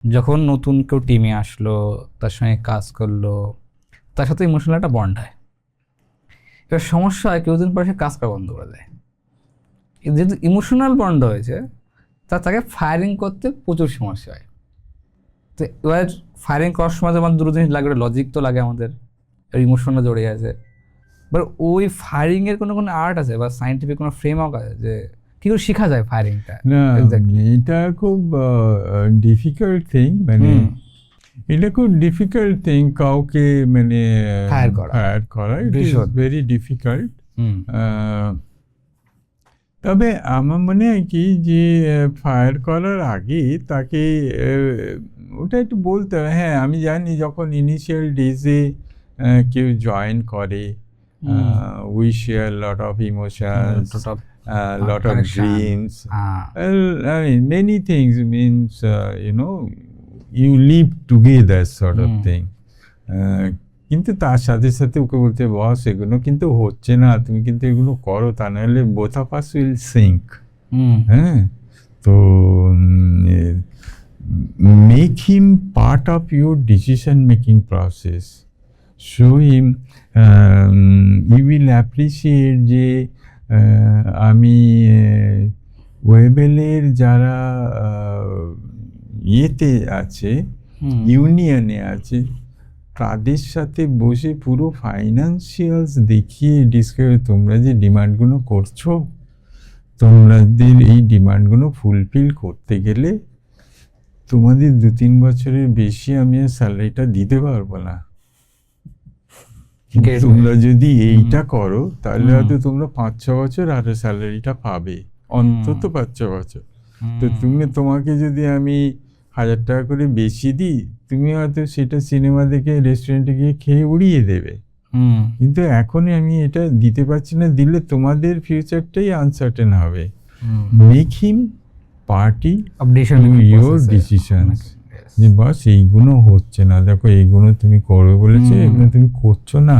যখন নতুন কেউ টিমে আসলো, তার সঙ্গে কাজ করলো, তার সাথে ইমোশনাল একটা বন্ড হয়। এবার সমস্যা হয় কিছুদিন পরে সে কাজ করা বন্ধ করে দেয়। যেহেতু ইমোশনাল বন্ড হয়েছে, তাকে ফায়ারিং করতে প্রচুর সমস্যা হয়। তো এবার ফায়ারিং করার সময় যেমন দুটো জিনিস লাগে, লজিক তো লাগে আমাদের, ইমোশনটা জড়িয়ে আছে। এবার ওই ফায়ারিং এর কোনো আর্ট আছে বা সাইন্টিফিক কোনো ফ্রেমওয়ার্ক আছে যে কি করে শেখা যায় ফায়ারিংটা? না, এক্স্যাক্টলি এটা খুব ডিফিকাল্ট থিং, মানে এটা খুব ডিফিকাল্ট থিং কাউকে মানে ফায়ার করা। It is very difficult. তবে আমার মনে হয় কি যে ফায়ার করার আগে তাকে ওটা একটু বলতে হবে। হ্যাঁ, আমি জানি যখন ইনিশিয়াল ডেজে কেউ জয়েন করে, we share lot of emotions, lot of dreams. Well, I mean, many things means, you live together sort of thing. কিন্তু তার সাথে সাথে ওকে বলতে, বস এগুলো কিন্তু হচ্ছে না, তুমি কিন্তু এগুলো করো, তা নাহলে both of us will sink. হ্যাঁ, তো make him part of your decision making process. Show him, you will appreciate যে আমি ওয়েবেলের যারা ইয়েতে আছে, ইউনিয়নে আছে, তাদের সাথে বসে পুরো ফাইন্যান্সিয়ালস দেখিয়ে ডিসকাস, তোমরা যে ডিমান্ডগুলো করছো, তোমাদের এই ডিমান্ডগুলো ফুলফিল করতে গেলে তোমাদের 2-3 বছরের বেশি আমি স্যালারিটা দিতে পারবো না। তোমরা যদি এইটা করো তাহলে হয়তো তোমরা 5-6 বছর আরো স্যালারিটা পাবে, অন্তত 5-6 বছর। তো তোমাকে যদি আমি 1000 টাকা করে বেশি দিই, তুমি হয়তো সেটা সিনেমা দেখে রেস্টুরেন্টে গিয়ে খেয়ে উড়িয়ে দেবে। কিন্তু এখনই আমি এটা দিতে পারছি না, দিলে তোমাদের ফিউচারটাই আনসার্টেন হবে। Make him party your decisions, যে বাস এইগুলো হচ্ছে না, দেখো এইগুলো তুমি করবে বলেছো, এগুলো তুমি করছো না,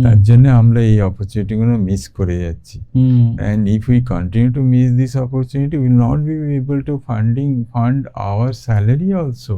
তার জন্য আমরা এই অপরচুনিটিগুলো মিস করে যাচ্ছি। And if we continue to miss this opportunity, will not be able to fund our salary also.